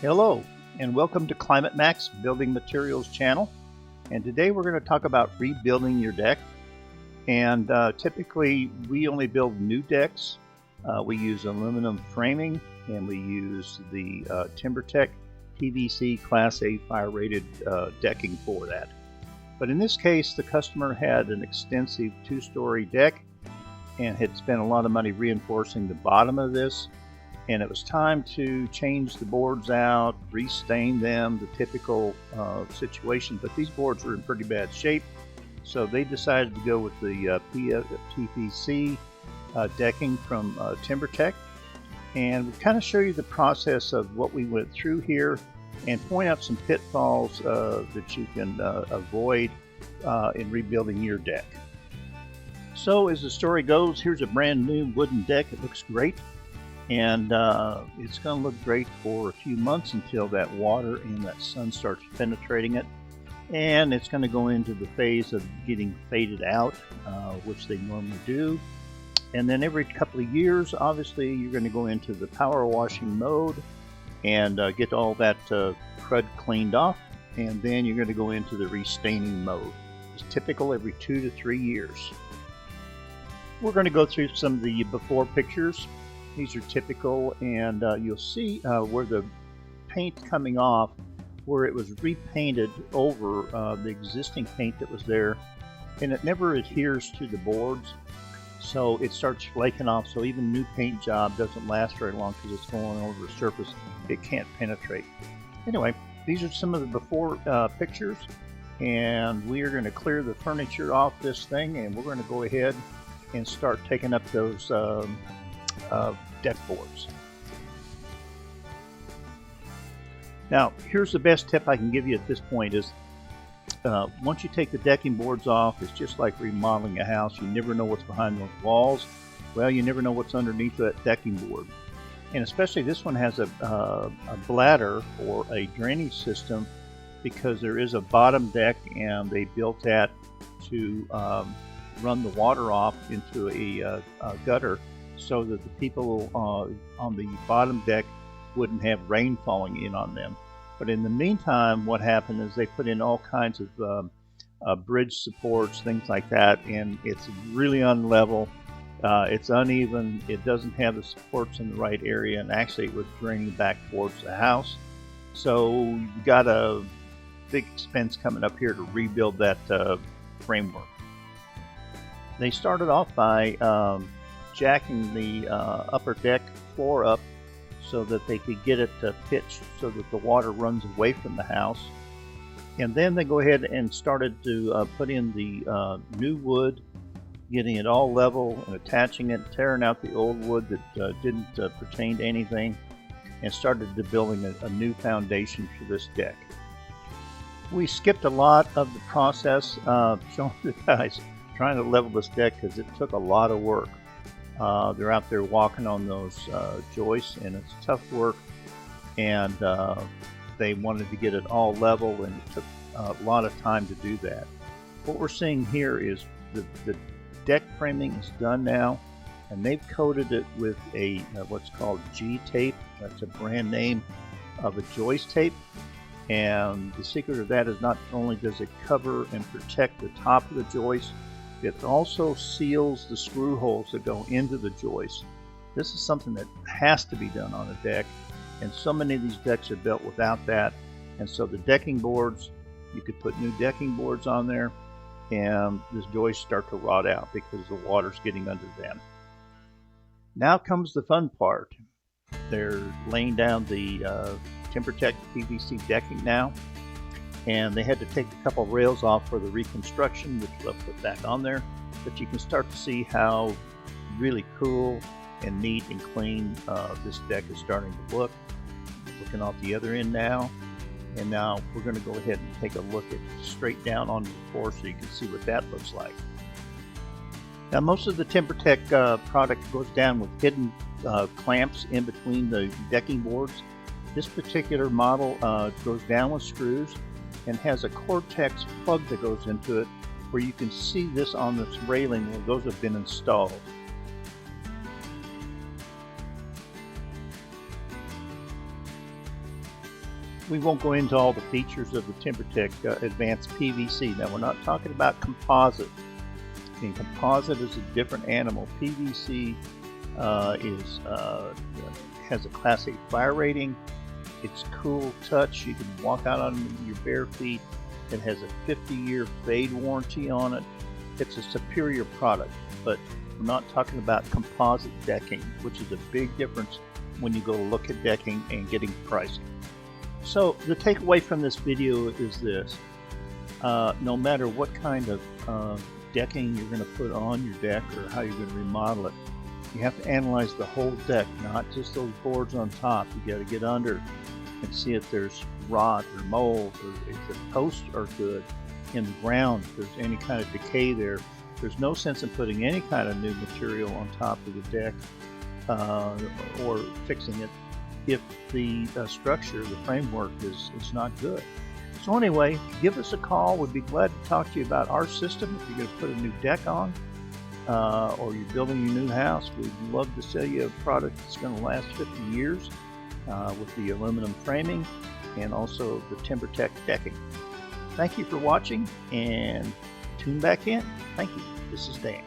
Hello and welcome to Climate Max Building Materials channel, and today we're going to talk about rebuilding your deck. And typically we only build new decks. We use aluminum framing and we use the Timbertech PVC Class A fire rated decking for that. But in this case the customer had an extensive two-story deck and had spent a lot of money reinforcing the bottom of this. And it was time to change the boards out, restain them, the typical situation. But these boards were in pretty bad shape, so they decided to go with the PVC decking from Timbertech. And we'll kind of show you the process of what we went through here and point out some pitfalls that you can avoid in rebuilding your deck. So as the story goes, here's a brand new wooden deck. It looks great. And it's going to look great for a few months until that water and that sun starts penetrating it. And it's going to go into the phase of getting faded out, which they normally do. And then every couple of years, obviously, you're going to go into the power washing mode and get all that crud cleaned off. And then you're going to go into the restaining mode. It's typical every 2 to 3 years. We're going to go through some of the before pictures. These are typical, and you'll see where the paint coming off, where it was repainted over the existing paint that was there, and it never adheres to the boards, so it starts flaking off. So even new paint job doesn't last very long because it's going over the surface. It can't penetrate. Anyway, these are some of the before pictures, and we are going to clear the furniture off this thing, and we're going to go ahead and start taking up those deck boards. Now here's the best tip I can give you at this point is once you take the decking boards off, it's just like remodeling a house. You never know what's behind those walls. Well, you never know what's underneath that decking board, and especially this one has a bladder or a drainage system because there is a bottom deck and they built that to run the water off into a gutter, so that the people on the bottom deck wouldn't have rain falling in on them. But in the meantime, what happened is they put in all kinds of bridge supports, things like that, and it's really unlevel. It's uneven. It doesn't have the supports in the right area, and actually it was draining back towards the house. So you've got a big expense coming up here to rebuild that framework. They started off by jacking the upper deck floor up so that they could get it pitched so that the water runs away from the house. And then they go ahead and started to put in the new wood, getting it all level and attaching it, tearing out the old wood that didn't pertain to anything, and started to building a new foundation for this deck. We skipped a lot of the process showing the guys trying to level this deck because it took a lot of work. They're out there walking on those joists, and it's tough work, and they wanted to get it all level, and it took a lot of time to do that. What we're seeing here is the deck framing is done now, and they've coated it with a what's called G tape. That's a brand name of a joist tape, and the secret of that is not only does it cover and protect the top of the joist, it also seals the screw holes that go into the joist. This is something that has to be done on a deck, and so many of these decks are built without that. And so the decking boards, you could put new decking boards on there, and the joists start to rot out because the water's getting under them. Now comes the fun part. They're laying down the Timbertech PVC decking now, and they had to take a couple rails off for the reconstruction, which they'll put back on there. But you can start to see how really cool and neat and clean this deck is starting to look. Looking off the other end now, and now we're going to go ahead and take a look at straight down onto the floor so you can see what that looks like. Now most of the Timbertech product goes down with hidden clamps in between the decking boards. This particular model goes down with screws and has a Cortex plug that goes into it, where you can see this on this railing where those have been installed. We won't go into all the features of the Timbertech advanced PVC. Now, we're not talking about composite. I mean, composite is a different animal. PVC has a Class A fire rating. It's cool touch. You can walk out on your bare feet. It has a 50-year fade warranty on it. It's a superior product, but we're not talking about composite decking, which is a big difference when you go look at decking and getting pricing. So the takeaway from this video is this. No matter what kind of decking you're going to put on your deck or how you're going to remodel it, you have to analyze the whole deck, not just those boards on top. You got to get under and see if there's rot or mold, or if the posts are good in the ground, if there's any kind of decay there. There's no sense in putting any kind of new material on top of the deck or fixing it if the structure, the framework is not good. So anyway, give us a call. We'd be glad to talk to you about our system. If you're going to put a new deck on or you're building your new house, we'd love to sell you a product that's going to last 50 years with the aluminum framing and also the Timbertech decking. Thank you for watching, and tune back in. Thank you. This is Dan.